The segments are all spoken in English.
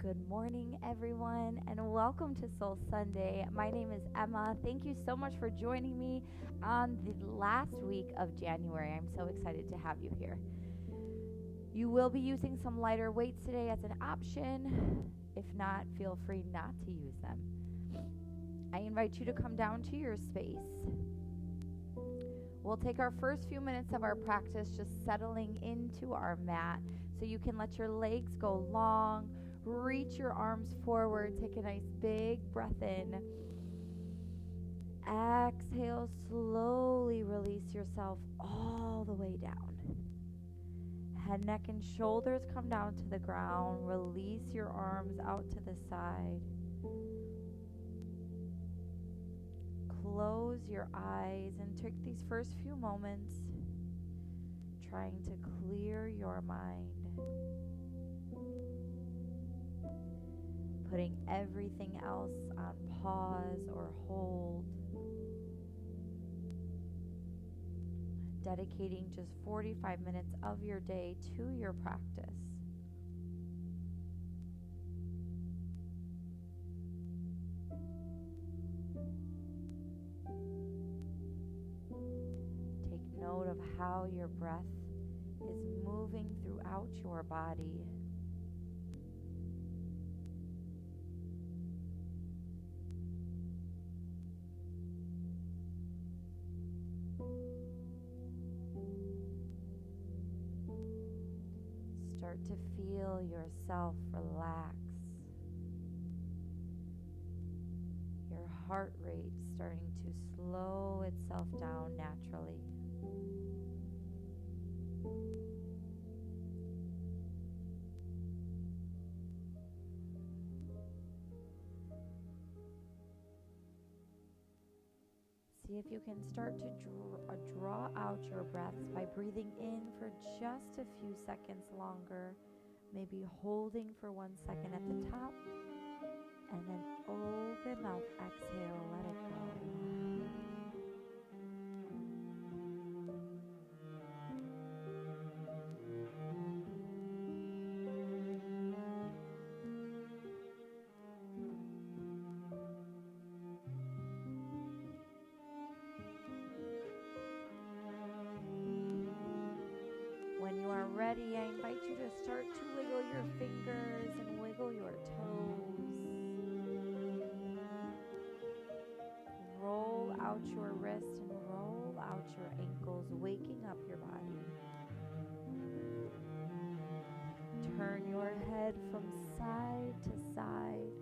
Good morning, everyone, and welcome to Soul Sunday. My name is Emma. Thank you so much for joining me on the last week of January. I'm so excited to have you here. You will be using some lighter weights today as an option. If not, feel free not to use them. I invite you to come down to your space. We'll take our first few minutes of our practice just settling into our mat so you can let your legs go long. Reach your arms forward. Take a nice big breath in. Exhale, slowly release yourself all the way down. Head, neck, and shoulders come down to the ground. Release your arms out to the side. Close your eyes and take these first few moments trying to clear your mind. Putting everything else on pause or hold. Dedicating just 45 minutes of your day to your practice. Take note of how your breath is moving throughout your body. Start to feel yourself relax. Your heart rate starting to slow itself down naturally. See if you can start to draw out your breaths by breathing in for just a few seconds longer, maybe holding for 1 second at the top, and then open mouth, exhale, let it go. When you are ready, I invite you to start to wiggle your fingers and wiggle your toes. Roll out your wrist and roll out your ankles, waking up your body. Turn your head from side to side.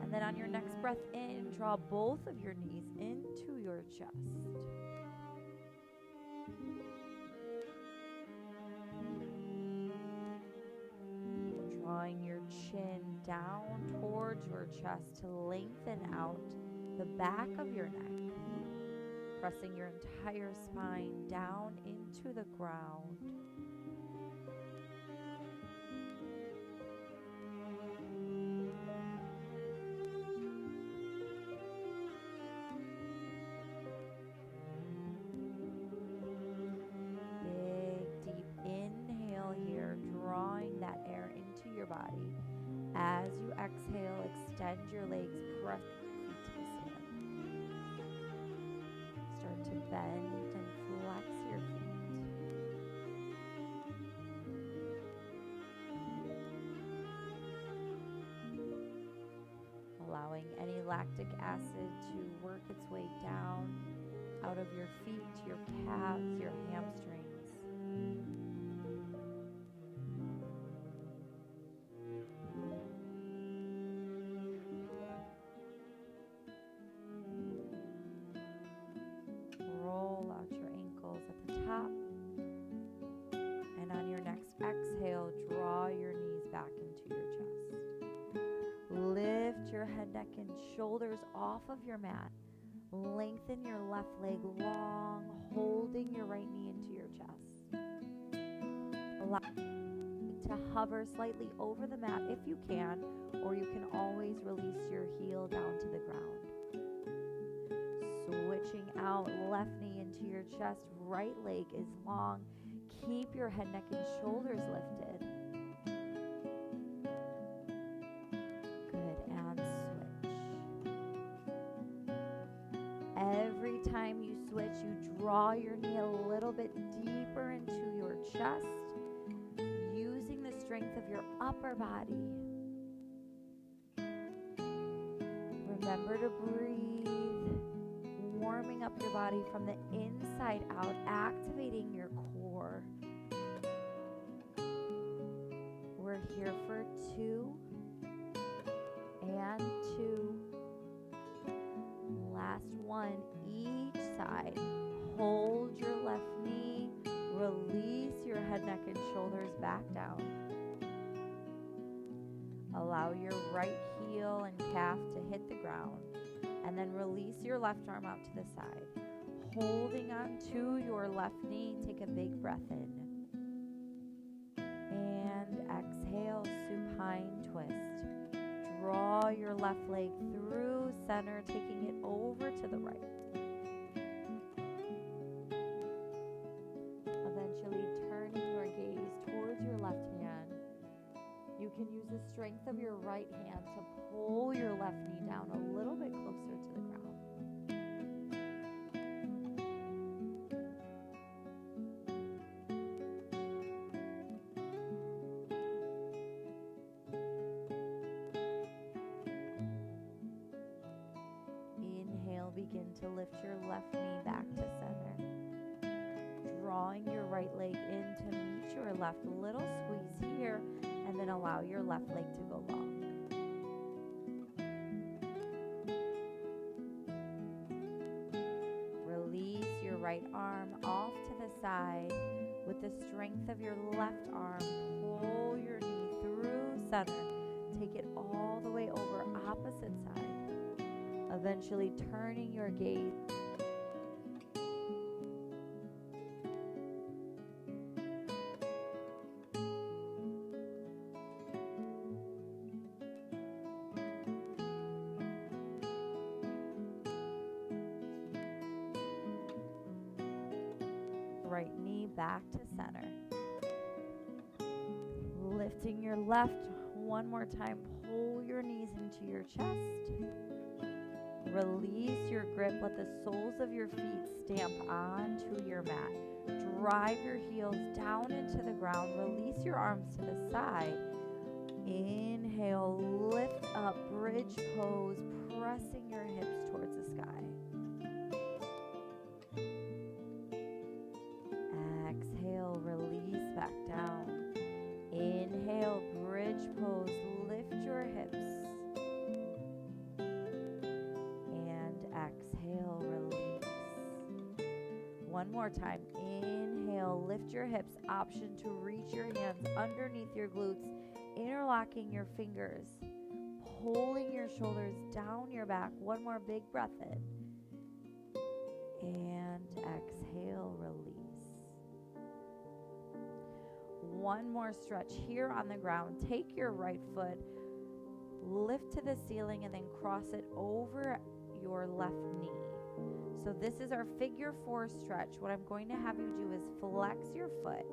And then on your next breath in, draw both of your knees into your chest. Drawing your chin down towards your chest to lengthen out the back of your neck. Pressing your entire spine down into the ground. Body. As you exhale, extend your legs, press your feet to the sand. Start to bend and flex your feet. Allowing any lactic acid to work its way down out of your feet, your calves, your hamstrings. And on your next exhale, draw your knees back into your chest. Lift your head, neck, and shoulders off of your mat. Lengthen your left leg long, holding your right knee into your chest. Allow to hover slightly over the mat if you can, or you can always release your heel down to the ground. Switching out, left knee into your chest, right leg is long. Keep your head, neck, and shoulders lifted. Good, and switch. Every time you switch, you draw your knee a little bit deeper into your chest, using the strength of your upper body. Remember to breathe, warming up your body from the inside out, activating your core. We're here for 2 and 2. Last one, each side. Hold your left knee, release your head, neck, and shoulders back down. Allow your right heel and calf to hit the ground, and then release your left arm out to the side. Holding on to your left knee, take a big breath in. And exhale, supine twist. Draw your left leg through center, taking it over to the right. Eventually turning your gaze towards your left hand. You can use the strength of your right hand to pull your left knee down a little bit closer to the ground. Inhale, begin to lift your left knee back to center. Drawing your right leg in to meet your left, a little squeeze here, and then allow your left leg to go long. Release your right arm off to the side. With the strength of your left arm, pull your knee through center. Take it all the way over opposite side. Eventually turning your gaze. Right knee back to center. Lifting your left one more time. Pull your knees into your chest. Release your grip. Let the soles of your feet stamp onto your mat. Drive your heels down into the ground. Release your arms to the side. Inhale, lift up, bridge pose, pressing your hips towards the sky. Exhale, release back down. Inhale, bridge pose, lift your hips. And exhale, release. One more time. Inhale, lift your hips. Option to reach your hands underneath your glutes, interlocking your fingers, pulling your shoulders down your back. One more big breath in. And exhale, release. One more stretch here on the ground. Take your right foot, lift to the ceiling, and then cross it over your left knee. So this is our figure 4 stretch. What I'm going to have you do is flex your foot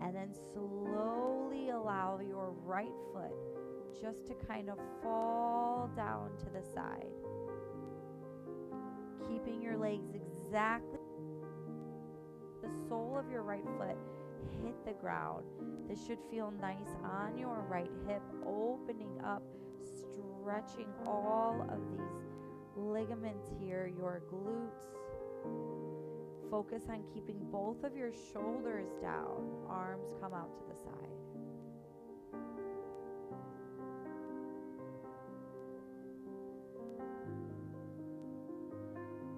and then slowly allow your right foot just to kind of fall down to the side. Keeping your legs exactly, the sole of your right foot hit the ground. This should feel nice on your right hip, opening up, stretching all of these ligaments here, your glutes. Focus on keeping both of your shoulders down. Arms come out to the side.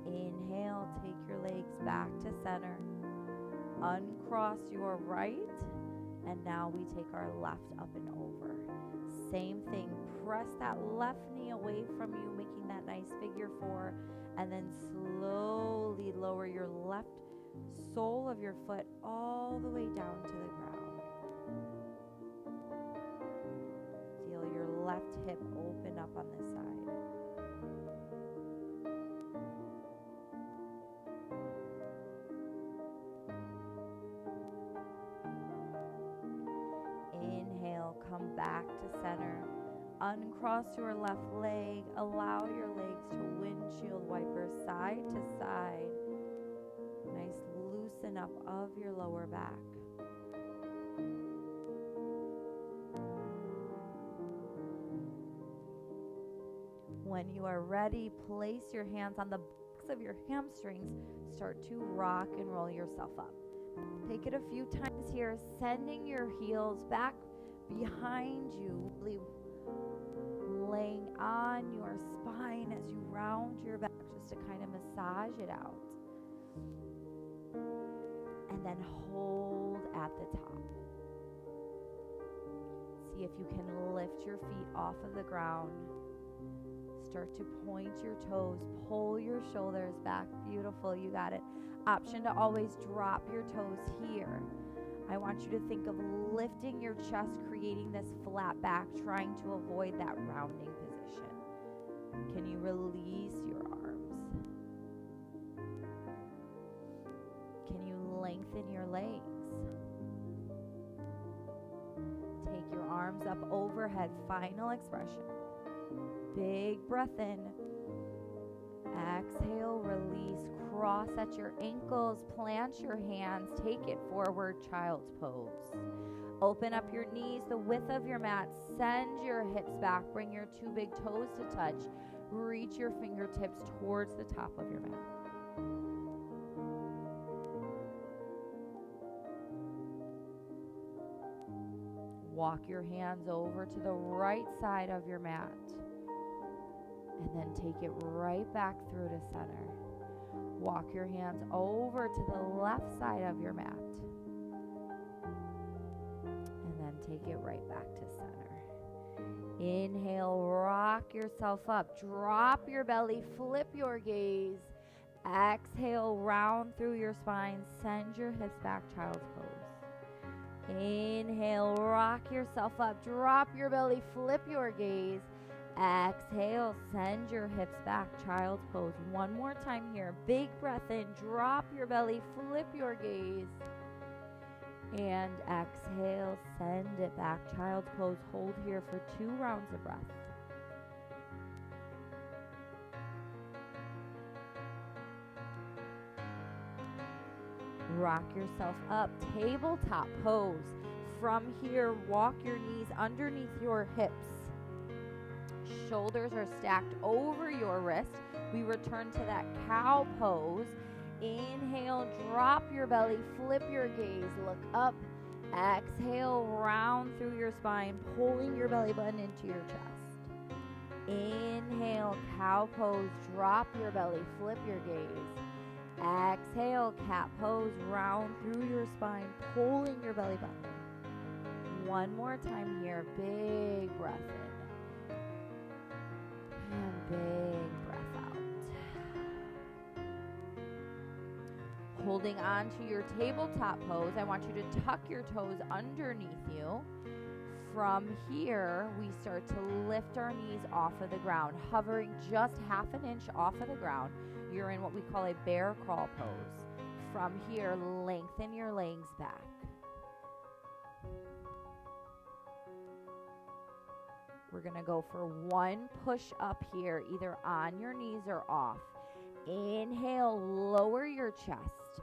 Inhale, take your legs back to center. Uncross your right, and now we take our left up and over. Same thing, press that left knee away from you, making that nice figure 4, and then slowly lower your left sole of your foot all the way down to the ground. Feel your left hip open up on this side. center. Uncross your left leg. Allow your legs to windshield wiper side to side. Nice loosen up of your lower back. When you are ready, place your hands on the backs of your hamstrings. Start to rock and roll yourself up. Take it a few times here, sending your heels back behind you, really laying on your spine as you round your back just to kind of massage it out. And then hold at the top. See if you can lift your feet off of the ground. Start to point your toes, pull your shoulders back. Beautiful, you got it. Option to always drop your toes here. I want you to think of lifting your chest, creating this flat back, trying to avoid that rounding position. Can you release your arms? Can you lengthen your legs? Take your arms up overhead. Final expression. Big breath in. Exhale, release. Cross at your ankles. Plant your hands. Take it forward, child's pose. Open up your knees the width of your mat. Send your hips back. Bring your two big toes to touch. Reach your fingertips towards the top of your mat. Walk your hands over to the right side of your mat. And then take it right back through to center. Walk your hands over to the left side of your mat. And then take it right back to center. Inhale, rock yourself up. Drop your belly, flip your gaze. Exhale, round through your spine. Send your hips back, child's pose. Inhale, rock yourself up. Drop your belly, flip your gaze. Exhale, send your hips back, child's pose. One more time here. Big breath in, drop your belly, flip your gaze. And exhale, send it back, child's pose. Hold here for 2 rounds of breath. Rock yourself up, tabletop pose. From here, walk your knees underneath your hips. Shoulders are stacked over your wrist. We return to that cow pose. Inhale, drop your belly, flip your gaze, look up. Exhale, round through your spine, pulling your belly button into your chest. Inhale, cow pose, drop your belly, flip your gaze. Exhale, cat pose, round through your spine, pulling your belly button. One more time here, big breath in. And big breath out. Holding on to your tabletop pose, I want you to tuck your toes underneath you. From here, we start to lift our knees off of the ground, hovering just half an inch off of the ground. You're in what we call a bear crawl pose. From here, lengthen your legs back. We're going to go for 1 push up here, either on your knees or off. Inhale, lower your chest.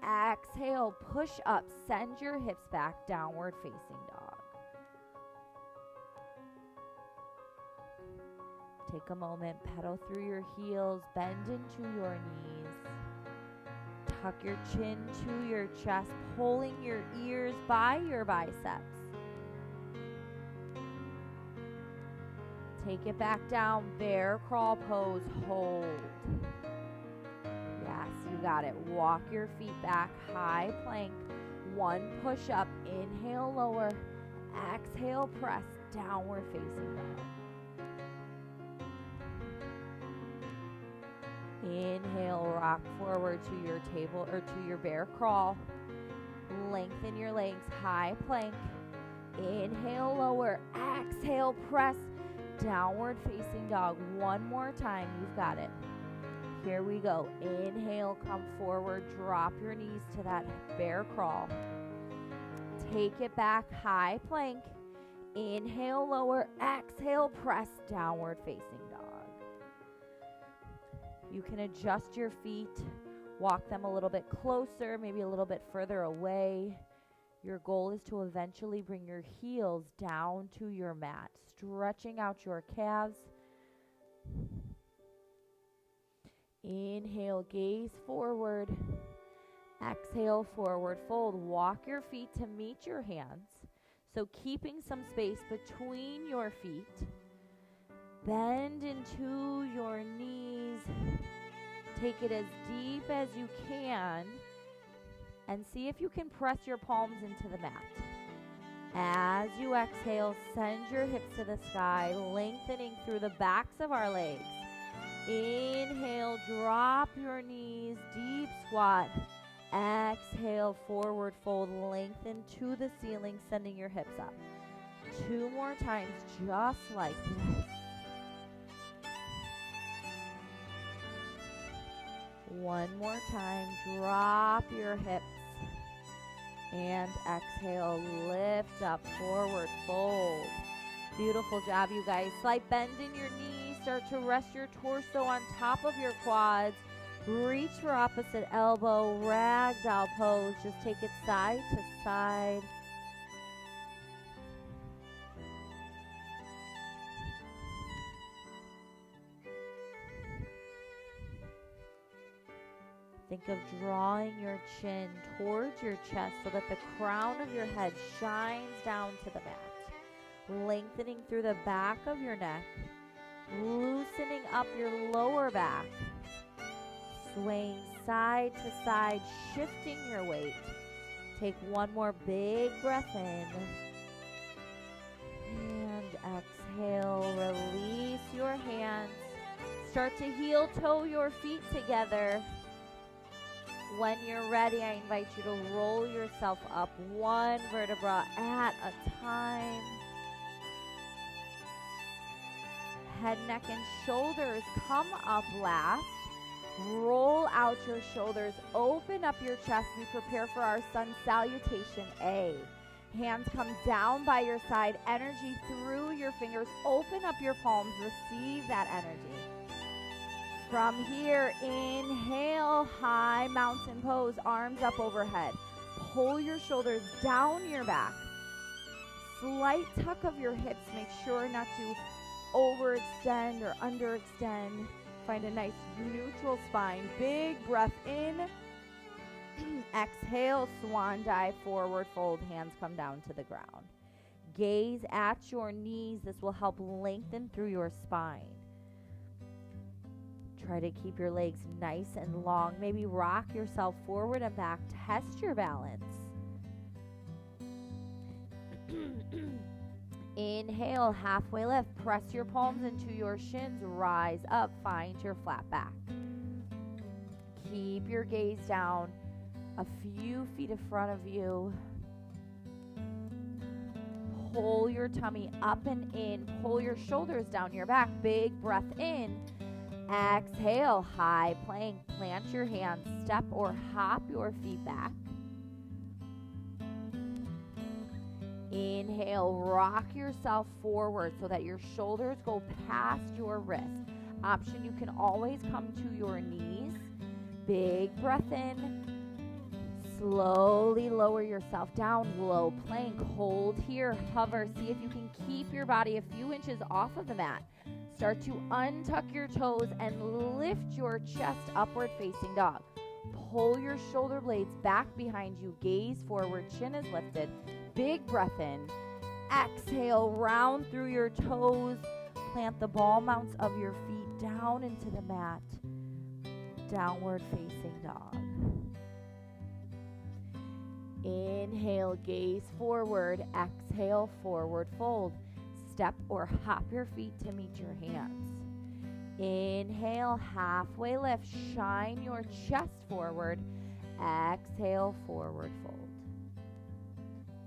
Exhale, push up. Send your hips back, downward facing dog. Take a moment, pedal through your heels, bend into your knees. Tuck your chin to your chest, pulling your ears by your biceps. Take it back down, bear crawl pose, hold. Yes, you got it. Walk your feet back, high plank. 1 push up, inhale, lower. Exhale, press, downward facing dog. Inhale, rock forward to your table or to your bear crawl. Lengthen your legs, high plank. Inhale, lower. Exhale, press. Downward facing dog. One more time. You've got it. Here we go. Inhale, come forward. Drop your knees to that bear crawl. Take it back, high plank. Inhale, lower. Exhale, press downward facing dog. You can adjust your feet, walk them a little bit closer, maybe a little bit further away. Your goal is to eventually bring your heels down to your mat, stretching out your calves. Inhale, gaze forward. Exhale, forward fold. Walk your feet to meet your hands. So keeping some space between your feet. Bend into your knees. Take it as deep as you can. And see if you can press your palms into the mat. As you exhale, send your hips to the sky, lengthening through the backs of our legs. Inhale, drop your knees, deep squat. Exhale, forward fold, lengthen to the ceiling, sending your hips up. 2 more times, just like this. 1 more time, drop your hips. And exhale, lift up, forward fold. Beautiful job, you guys. Slight bend in your knees. Start to rest your torso on top of your quads. Reach for opposite elbow, ragdoll pose. Just take it side to side. Think of drawing your chin towards your chest so that the crown of your head shines down to the mat. Lengthening through the back of your neck. Loosening up your lower back. Swaying side to side, shifting your weight. Take 1 more big breath in. And exhale, release your hands. Start to heel toe your feet together. When you're ready, I invite you to roll yourself up 1 vertebra at a time. Head, neck, and shoulders come up last. Roll out your shoulders. Open up your chest. We prepare for our sun salutation A. Hands come down by your side. Energy through your fingers. Open up your palms. Receive that energy. From here, inhale, high mountain pose, arms up overhead. Pull your shoulders down your back. Slight tuck of your hips. Make sure not to overextend or underextend. Find a nice neutral spine. Big breath in. Exhale, swan dive, forward fold. Hands come down to the ground. Gaze at your knees. This will help lengthen through your spine. Try to keep your legs nice and long. Maybe rock yourself forward and back. Test your balance. Inhale, halfway lift. Press your palms into your shins. Rise up. Find your flat back. Keep your gaze down a few feet in front of you. Pull your tummy up and in. Pull your shoulders down your back. Big breath in. Exhale, high plank. Plant your hands. Step or hop your feet back. Inhale, rock yourself forward so that your shoulders go past your wrists. Option, you can always come to your knees. Big breath in. Slowly lower yourself down. Low plank. Hold here. Hover. See if you can keep your body a few inches off of the mat. Start to untuck your toes and lift your chest upward facing dog. Pull your shoulder blades back behind you. Gaze forward. Chin is lifted. Big breath in. Exhale, round through your toes. Plant the ball mounts of your feet down into the mat. Downward facing dog. Inhale, gaze forward. Exhale, forward fold. Step or hop your feet to meet your hands. Inhale, halfway lift. Shine your chest forward. Exhale, forward fold.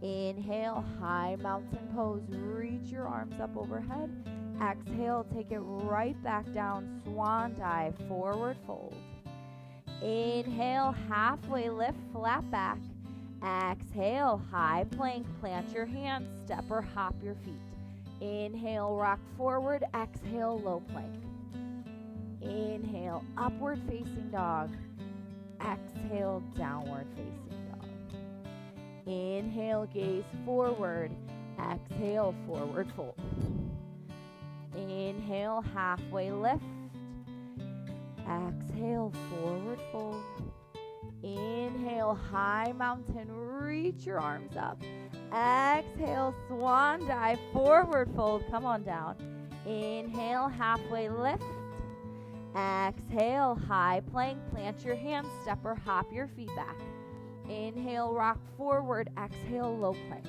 Inhale, high mountain pose. Reach your arms up overhead. Exhale, take it right back down. Swan dive, forward fold. Inhale, halfway lift, flat back. Exhale, high plank, plant your hands, step or hop your feet. Inhale, rock forward, exhale, low plank. Inhale, upward facing dog. Exhale, downward facing dog. Inhale, gaze forward. Exhale, forward fold. Inhale, halfway lift. Exhale, forward fold. Inhale, high mountain, reach your arms up. Exhale, swan dive, forward fold, come on down. Inhale, halfway lift. Exhale, high plank, plant your hands, step or hop your feet back. Inhale, rock forward, exhale, low plank.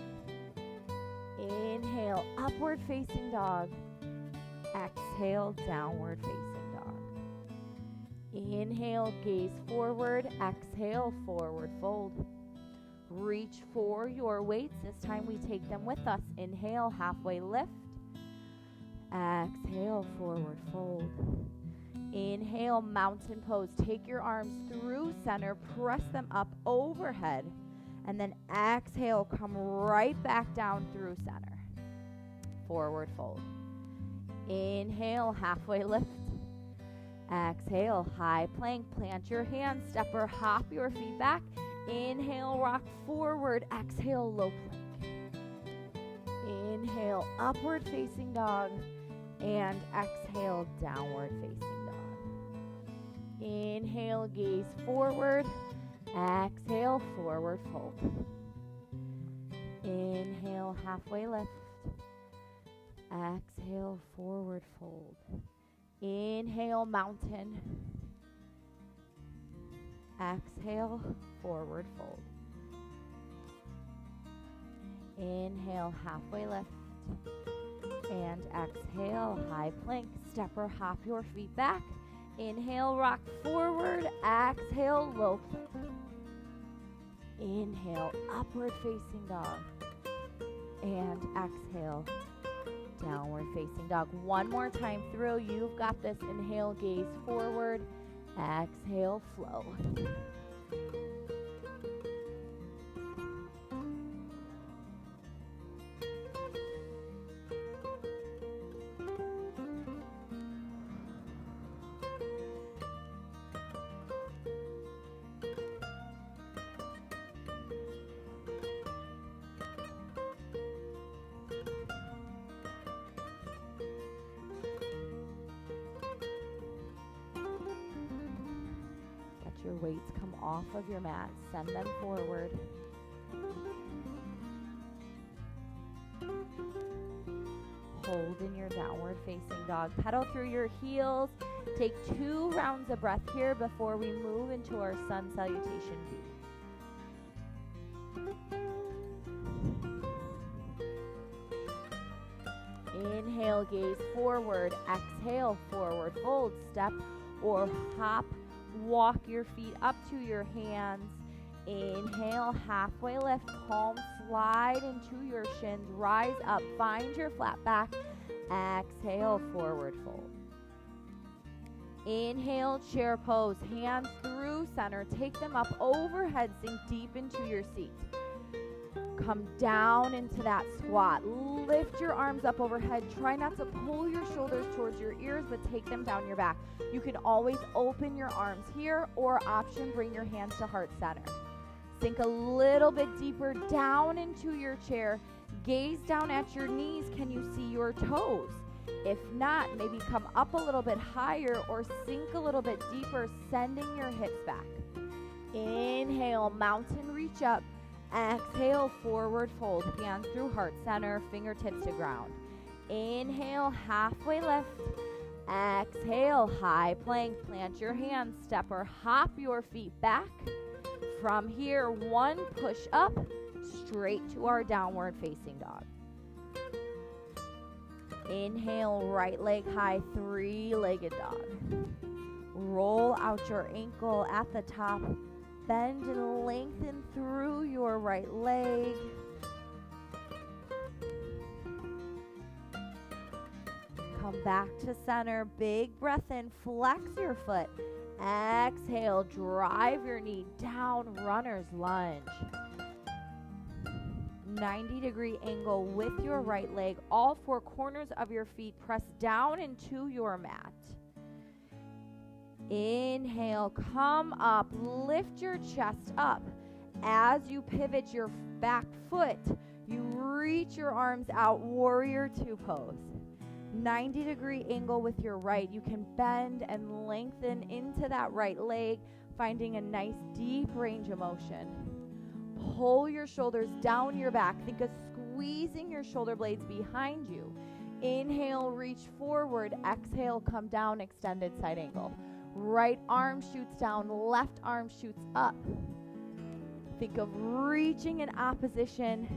Inhale, upward facing dog. Exhale, downward facing dog. Inhale, gaze forward, exhale, forward fold. Reach for your weights. This time we take them with us. Inhale, halfway lift. Exhale, forward fold. Inhale, mountain pose. Take your arms through center, press them up overhead, and then exhale, come right back down through center. Forward fold. Inhale, halfway lift. Exhale, high plank, plant your hands, step or hop your feet back. Inhale, rock forward, exhale, low plank. Inhale, upward facing dog, and exhale, downward facing dog. Inhale, gaze forward, exhale, forward fold. Inhale, halfway lift. Exhale, forward fold. Inhale, mountain. Exhale, forward fold. Inhale, halfway lift. And exhale, high plank. Step or hop your feet back. Inhale, rock forward. Exhale, low plank. Inhale, upward facing dog. And exhale, downward facing dog. One more time through. You've got this. Inhale, gaze forward. Exhale, flow. Your weights come off of your mat. Send them forward. Hold in your downward facing dog. Pedal through your heels. Take 2 rounds of breath here before we move into our sun salutation V. Inhale, gaze forward. Exhale, forward fold. Step or hop. Walk your feet up to your hands. Inhale, halfway lift. Palms slide into your shins. Rise up. Find your flat back. Exhale, forward fold. Inhale, chair pose. Hands through center. Take them up overhead. Sink deep into your seat. Come down into that squat. Lift your arms up overhead. Try not to pull your shoulders towards your ears, but take them down your back. You can always open your arms here, or option, bring your hands to heart center. Sink a little bit deeper down into your chair. Gaze down at your knees. Can you see your toes? If not, maybe come up a little bit higher or sink a little bit deeper, sending your hips back. Inhale, mountain reach up. Exhale, forward fold. Hands through heart center, fingertips to ground. Inhale, halfway lift. Exhale, high plank. Plant your hands, step or hop your feet back. From here, 1 push up, straight to our downward facing dog. Inhale, right leg high, 3-legged dog. Roll out your ankle at the top. Bend and lengthen through your right leg. Come back to center. Big breath in. Flex your foot. Exhale. Drive your knee down. Runner's lunge. 90-degree angle with your right leg. All four corners of your feet press down into your mat. Inhale, come up, lift your chest up. As you pivot your back foot, you reach your arms out, warrior two pose. 90-degree angle with your right. You can bend and lengthen into that right leg, finding a nice deep range of motion. Pull your shoulders down your back. Think of squeezing your shoulder blades behind you. Inhale, reach forward. Exhale, come down, extended side angle. Right arm shoots down, left arm shoots up. Think of reaching in opposition,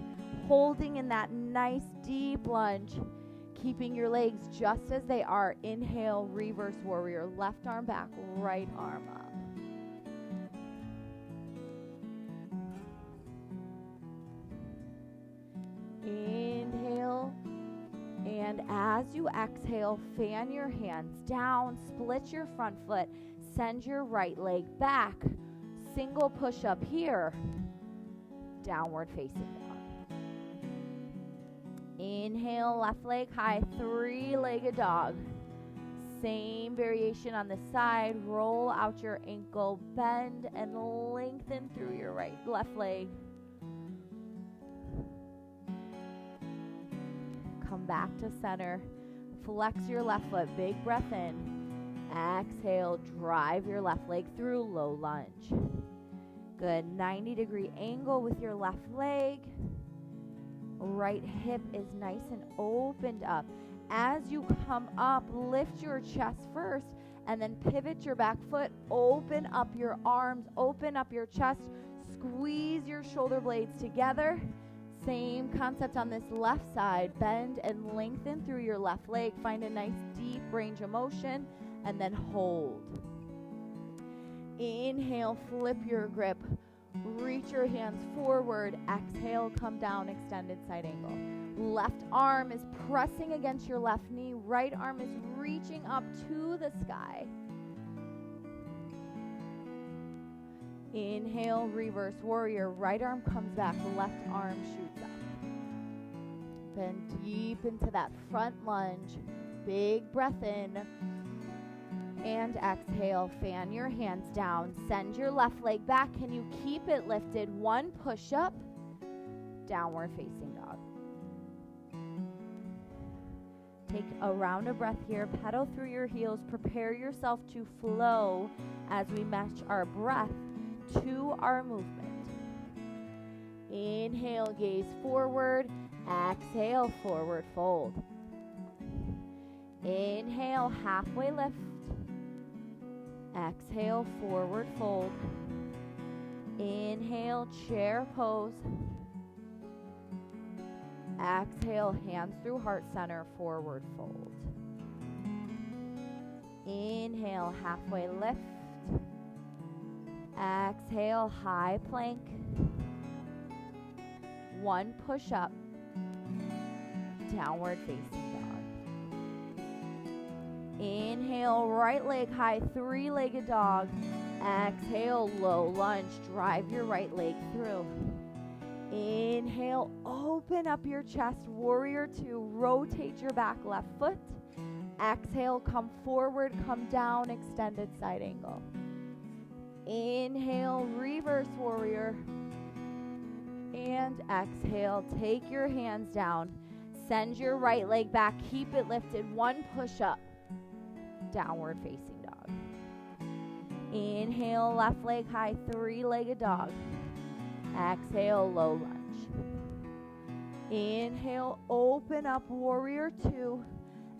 holding in that nice deep lunge, keeping your legs just as they are. Inhale, reverse warrior. Left arm back, right arm up. Inhale, and as you exhale, fan your hands down, split your front foot, send your right leg back, single push up here, downward facing dog. Inhale, left leg high, three-legged dog. Same variation on the side, roll out your ankle, bend and lengthen through your left leg. Come back to center. Flex your left foot. Big breath in. Exhale. Drive your left leg through. Low lunge. Good. 90-degree angle with your left leg. Right hip is nice and opened up. As you come up, lift your chest first and then pivot your back foot. Open up your arms. Open up your chest. Squeeze your shoulder blades together. Same concept on this left side. Bend and lengthen through your left leg. Find a nice deep range of motion and then hold. Inhale, flip your grip. Reach your hands forward. Exhale, come down, extended side angle. Left arm is pressing against your left knee. Right arm is reaching up to the sky. Inhale, reverse warrior. Right arm comes back, left arm shoots up. Bend deep into that front lunge. Big breath in. And exhale, fan your hands down. Send your left leg back. Can you keep it lifted? One push up, downward facing dog. Take a round of breath here. Pedal through your heels. Prepare yourself to flow as we match our breath to our movement. Inhale, gaze forward. Exhale, forward fold. Inhale, halfway lift. Exhale, forward fold. Inhale, chair pose. Exhale, hands through heart center, forward fold. Inhale, halfway lift. Exhale, high plank. One push up. Downward facing dog. Inhale, right leg high, three-legged dog. Exhale, low lunge. Drive your right leg through. Inhale, open up your chest, warrior two. Rotate your back left foot. Exhale, come forward, come down, extended side angle. Inhale, reverse warrior. And exhale, take your hands down. Send your right leg back, keep it lifted. One push up, downward facing dog. Inhale, left leg high, three-legged dog. Exhale, low lunge. Inhale, open up, warrior two.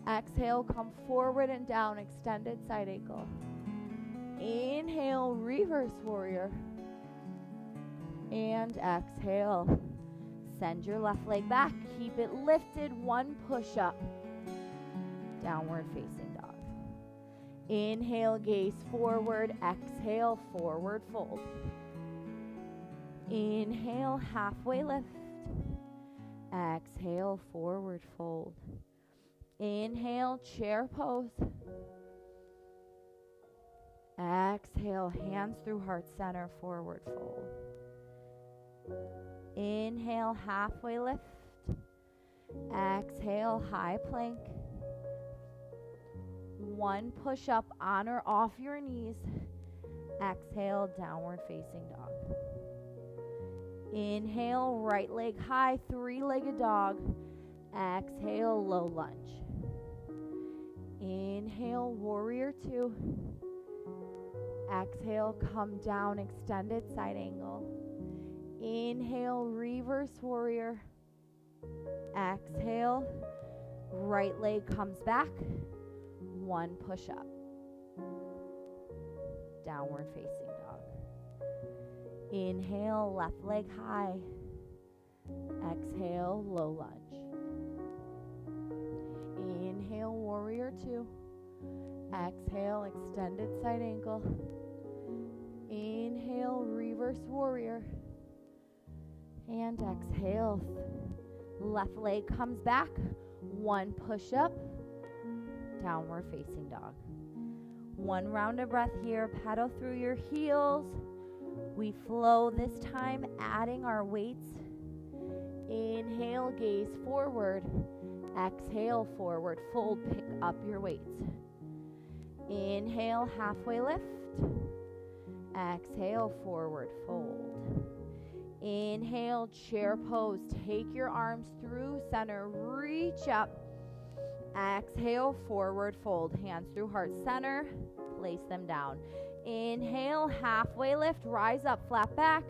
Exhale, come forward and down, extended side ankle. Inhale, reverse warrior. And exhale. Send your left leg back. Keep it lifted. One push up. Downward facing dog. Inhale, gaze forward. Exhale, forward fold. Inhale, halfway lift. Exhale, forward fold. Inhale, chair pose. Exhale, hands through heart center, forward fold. Inhale, halfway lift. Exhale, high plank. One push up on or off your knees. Exhale, downward facing dog. Inhale, right leg high, three-legged dog. Exhale, low lunge. Inhale, warrior two. Exhale, come down, extended side angle. Inhale, reverse warrior. Exhale, right leg comes back. One push up. Downward facing dog. Inhale, left leg high. Exhale, low lunge. Inhale, warrior two. Exhale, extended side ankle. Inhale, reverse warrior. And exhale. Left leg comes back. One push up. Downward facing dog. One round of breath here. Pedal through your heels. We flow this time, adding our weights. Inhale, gaze forward. Exhale, forward fold. Pick up your weights. Inhale, halfway lift. Exhale, forward fold. Inhale, chair pose. Take your arms through center. Reach up. Exhale, forward fold. Hands through heart center. Place them down. Inhale, halfway lift. Rise up, flat back.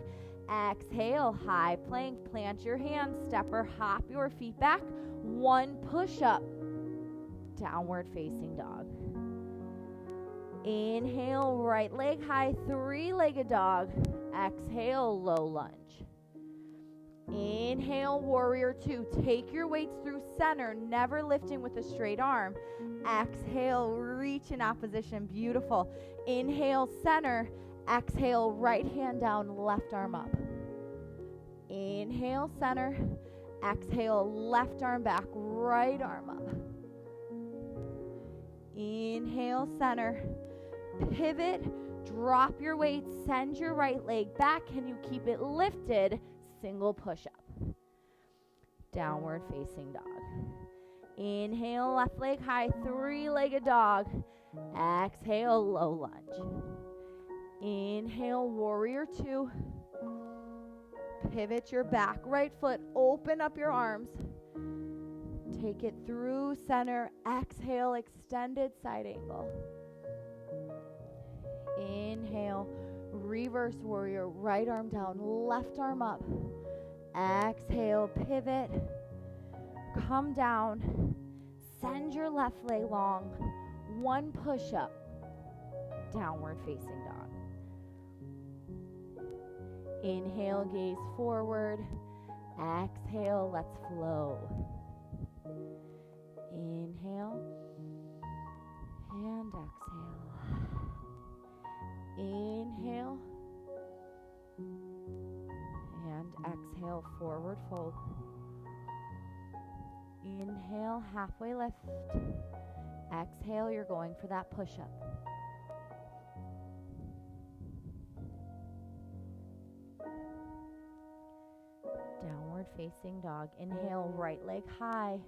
Exhale, high plank. Plant your hands. Stepper, hop your feet back. One push up. Downward facing dog. Inhale, right leg high, three-legged dog. Exhale, low lunge. Inhale, warrior two. Take your weights through center, never lifting with a straight arm. Exhale, reach in opposition. Beautiful. Inhale, center. Exhale, right hand down, left arm up. Inhale, center. Exhale, left arm back, right arm up. Inhale, center. Pivot, drop your weight, send your right leg back. Can you keep it lifted? Single push up. Downward facing dog. Inhale, left leg high, three-legged dog. Exhale, low lunge. Inhale, warrior two. Pivot your back right foot, open up your arms. Take it through center. Exhale, extended side angle. Inhale, reverse warrior, right arm down, left arm up. Exhale, pivot, come down, send your left leg long, one push up, downward facing dog. Inhale, gaze forward. Exhale, let's flow. Inhale and exhale. Inhale and exhale, forward fold. Inhale, halfway lift. Exhale, you're going for that push-up. Downward facing dog. Inhale, right leg high.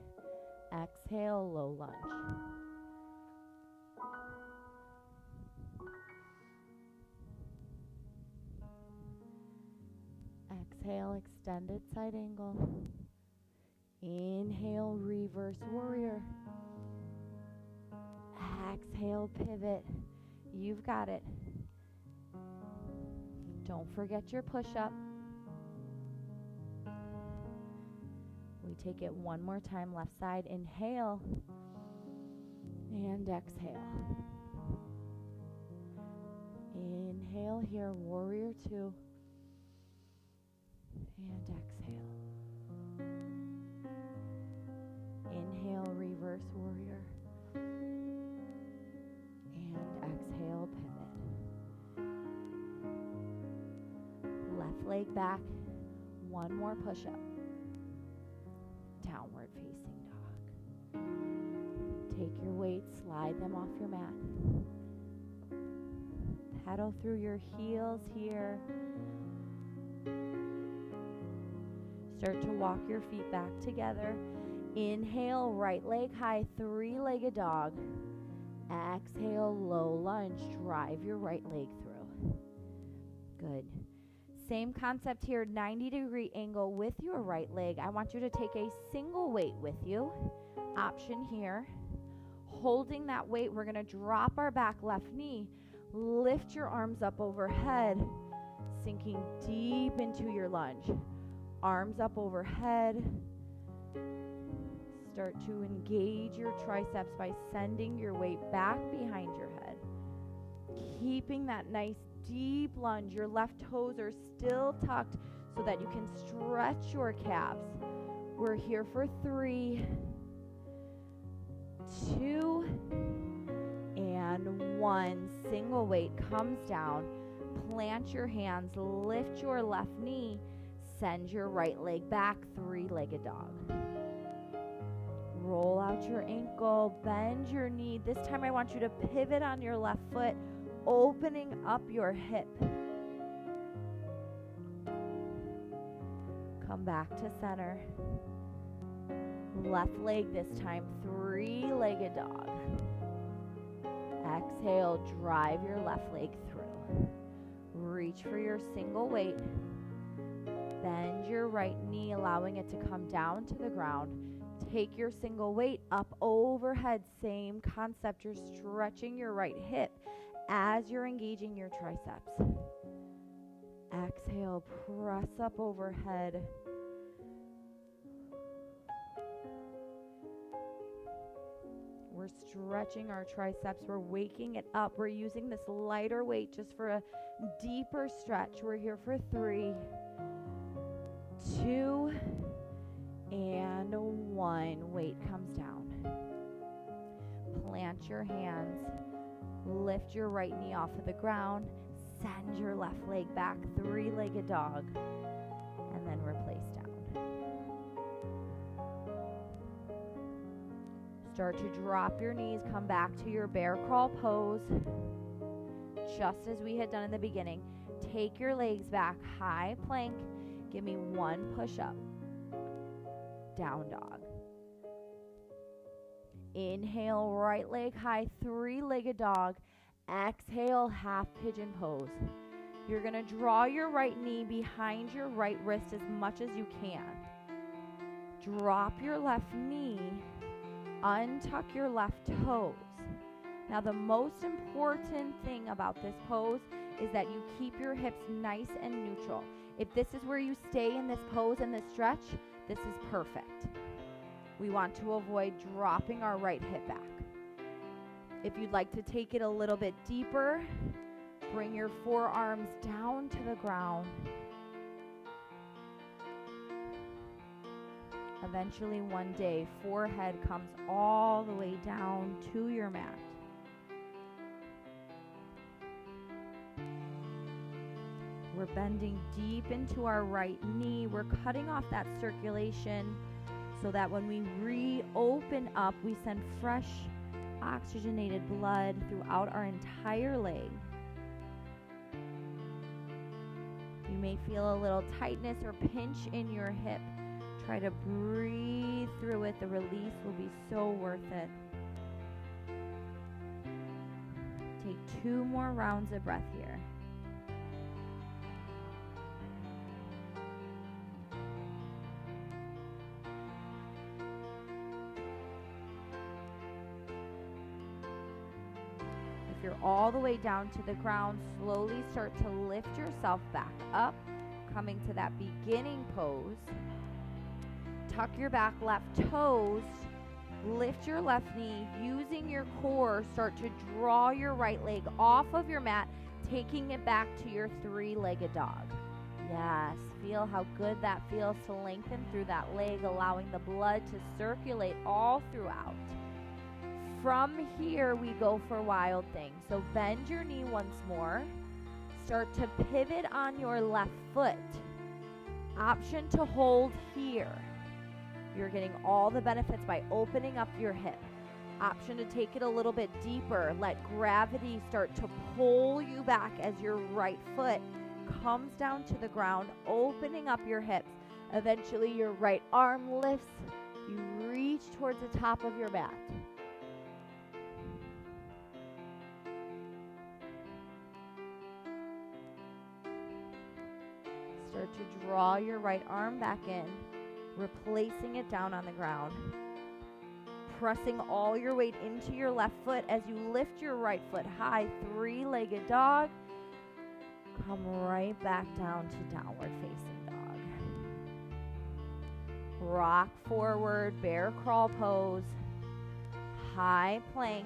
Exhale, low lunge. Exhale, extended side angle. Inhale, reverse warrior. Exhale, pivot. You've got it. Don't forget your push-up. We take it one more time, left side. Inhale and exhale. Inhale here, warrior two. And exhale. Inhale, reverse warrior. And exhale, pivot. Left leg back. One more push-up. Downward facing dog. Take your weights, slide them off your mat. Pedal through your heels here. Start to walk your feet back together. Inhale, right leg high, three-legged dog. Exhale, low lunge. Drive your right leg through. Good. Same concept here, 90-degree angle with your right leg. I want you to take a single weight with you. Option here. Holding that weight, we're going to drop our back left knee. Lift your arms up overhead, sinking deep into your lunge. Arms up overhead. Start to engage your triceps by sending your weight back behind your head. Keeping that nice deep lunge. Your left toes are still tucked so that you can stretch your calves. We're here for 3, 2, and 1. Single weight comes down. Plant your hands, lift your left knee, send your right leg back, three-legged dog. Roll out your ankle, bend your knee. This time I want you to pivot on your left foot, opening up your hip. Come back to center. Left leg this time, three-legged dog. Exhale, drive your left leg through. Reach for your single weight. Bend your right knee, allowing it to come down to the ground. Take your single weight up overhead. Same concept. You're stretching your right hip as you're engaging your triceps. Exhale, press up overhead. We're stretching our triceps. We're waking it up. We're using this lighter weight just for a deeper stretch. We're here for 3, 2, and 1. Weight comes down. Plant your hands. Lift your right knee off of the ground. Send your left leg back, three-legged dog, and then replace down. Start to drop your knees. Come back to your bear crawl pose, just as we had done in the beginning. Take your legs back, high plank. Give me 1 push-up. Down dog. Inhale, right leg high, three-legged dog. Exhale, half pigeon pose. You're going to draw your right knee behind your right wrist as much as you can. Drop your left knee. Untuck your left toes. Now, the most important thing about this pose is that you keep your hips nice and neutral. If this is where you stay in this pose and this stretch, this is perfect. We want to avoid dropping our right hip back. If you'd like to take it a little bit deeper, bring your forearms down to the ground. Eventually, one day, forehead comes all the way down to your mat. We're bending deep into our right knee. We're cutting off that circulation so that when we reopen up, we send fresh oxygenated blood throughout our entire leg. You may feel a little tightness or pinch in your hip. Try to breathe through it. The release will be so worth it. Take 2 more rounds of breath here. If you're all the way down to the ground, slowly start to lift yourself back up, coming to that beginning pose. Tuck your back left toes, lift your left knee, using your core, start to draw your right leg off of your mat, taking it back to your three-legged dog. Yes, feel how good that feels to lengthen through that leg, allowing the blood to circulate all throughout. From here, we go for wild thing. So bend your knee once more. Start to pivot on your left foot. Option to hold here. You're getting all the benefits by opening up your hip. Option to take it a little bit deeper. Let gravity start to pull you back as your right foot comes down to the ground, opening up your hips. Eventually, your right arm lifts. You reach towards the top of your mat. Start to draw your right arm back in, replacing it down on the ground. Pressing all your weight into your left foot as you lift your right foot high, three-legged dog. Come right back down to downward facing dog. Rock forward, bear crawl pose. High plank.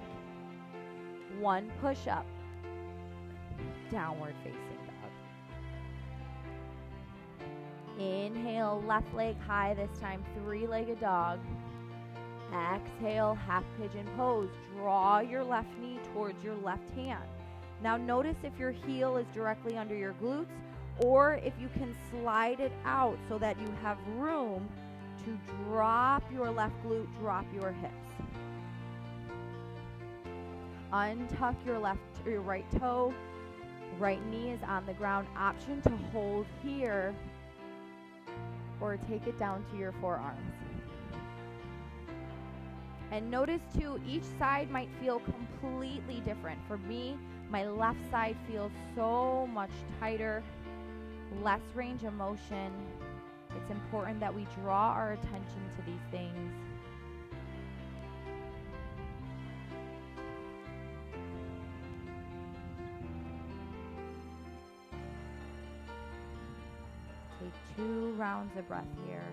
One push up. Downward facing dog. Inhale, left leg high this time, three-legged dog. Exhale, half pigeon pose. Draw your left knee towards your left hand. Now notice if your heel is directly under your glutes or if you can slide it out so that you have room to drop your left glute, drop your hips. Untuck your right toe. Right knee is on the ground. Option to hold here or take it down to your forearms. And notice too, each side might feel completely different. For me, my left side feels so much tighter, less range of motion. It's important that we draw our attention to these things. Take 2 rounds of breath here.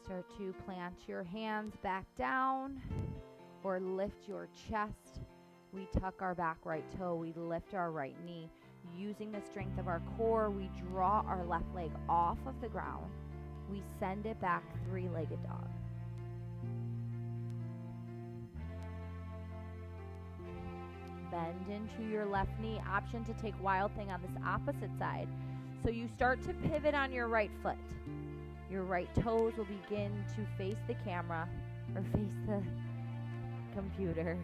Start to plant your hands back down or lift your chest. We tuck our back right toe. We lift our right knee. Using the strength of our core, we draw our left leg off of the ground. We send it back, three-legged dog. Bend into your left knee. Option to take Wild Thing on this opposite side. So you start to pivot on your right foot. Your right toes will begin to face the camera or face the computer.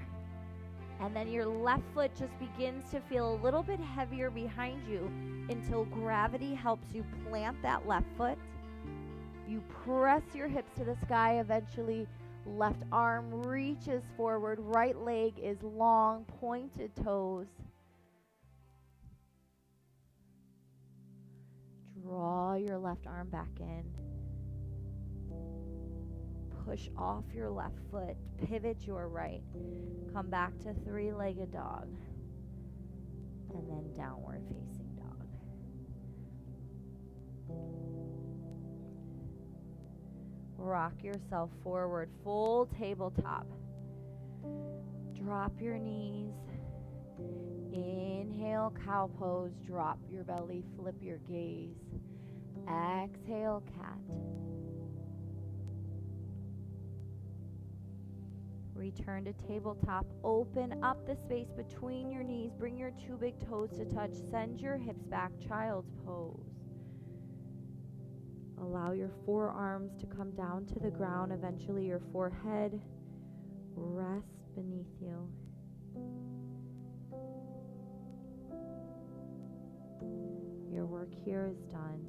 And then your left foot just begins to feel a little bit heavier behind you until gravity helps you plant that left foot. You press your hips to the sky. Eventually, left arm reaches forward. Right leg is long, pointed toes. Draw your left arm back in. Push off your left foot. Pivot your right. Come back to three-legged dog. And then downward facing dog. Rock yourself forward. Full tabletop. Drop your knees. Inhale, cow pose. Drop your belly. Flip your gaze. Exhale, cat. Return to tabletop. Open up the space between your knees. Bring your 2 big toes to touch. Send your hips back. Child's pose. Allow your forearms to come down to the ground. Eventually your forehead rests beneath you. Your work here is done.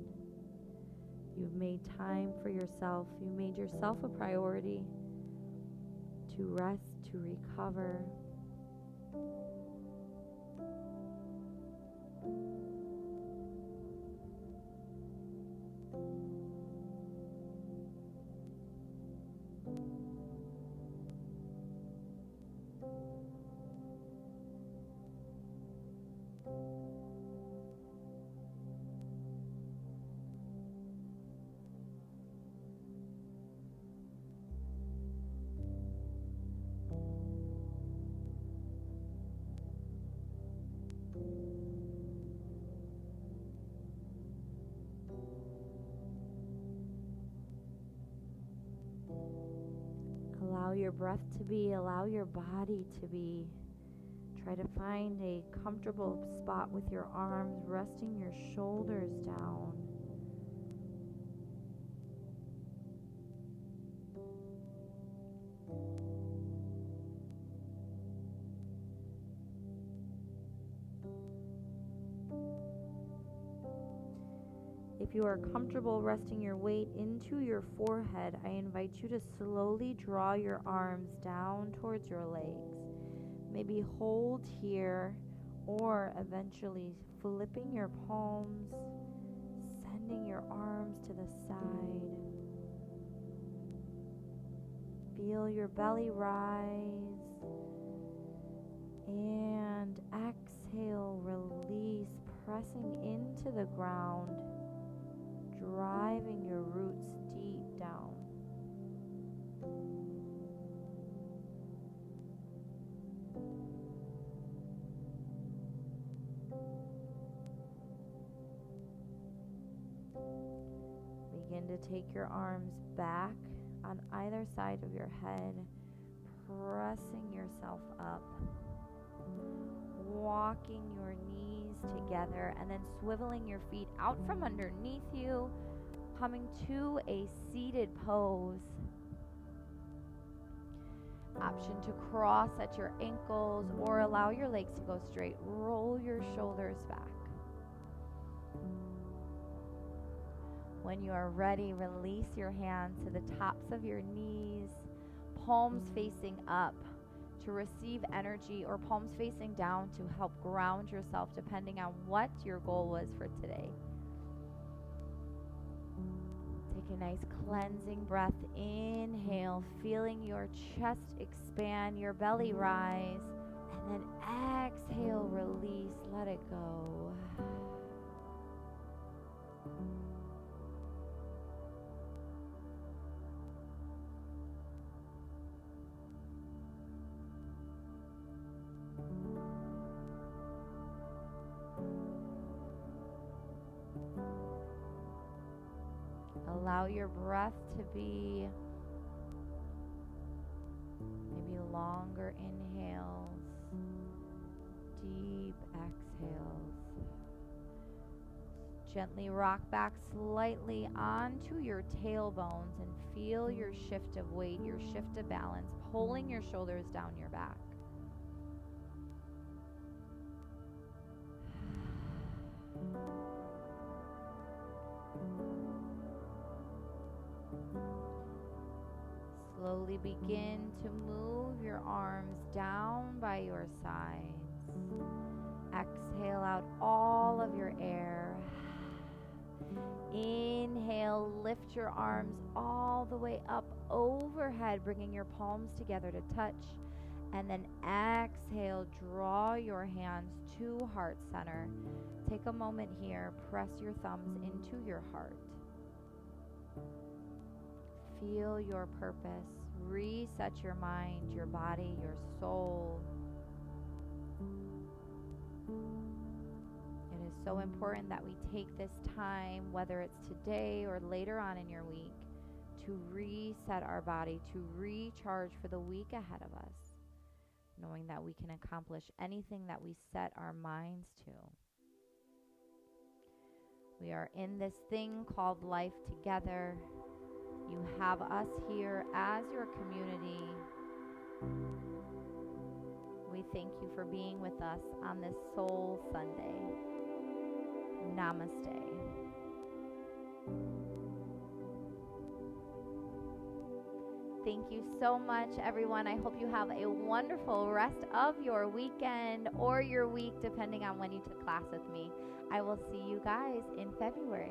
You've made time for yourself. You made yourself a priority. To rest, to recover. Allow your breath to be, allow your body to be. Try to find a comfortable spot with your arms, resting your shoulders down. If you are comfortable resting your weight into your forehead, I invite you to slowly draw your arms down towards your legs. Maybe hold here, or eventually flipping your palms, sending your arms to the side. Feel your belly rise, and exhale, release, pressing into the ground, driving your roots deep down. Begin to take your arms back on either side of your head, pressing yourself up, walking your knees together, and then swiveling your feet out from underneath you, coming to a seated pose. Option to cross at your ankles or allow your legs to go straight. Roll your shoulders back. When you are ready, release your hands to the tops of your knees, palms facing up to receive energy, or palms facing down to help ground yourself, depending on what your goal was for today. Take a nice cleansing breath. Inhale, feeling your chest expand, your belly rise, and then exhale, release, let it go. Allow your breath to be maybe longer inhales, deep exhales. Gently rock back slightly onto your tailbones and feel your shift of weight, your shift of balance, pulling your shoulders down your back. Slowly begin to move your arms down by your sides. Exhale out all of your air. Inhale, lift your arms all the way up overhead, bringing your palms together to touch. And then exhale, draw your hands to heart center. Take a moment here, press your thumbs into your heart. Feel your purpose. Reset your mind, your body, your soul. It is so important that we take this time, whether it's today or later on in your week, to reset our body, to recharge for the week ahead of us, knowing that we can accomplish anything that we set our minds to. We are in this thing called life together. You have us here as your community. We thank you for being with us on this Soul Sunday. Namaste. Thank you so much, everyone. I hope you have a wonderful rest of your weekend or your week, depending on when you took class with me. I will see you guys in February.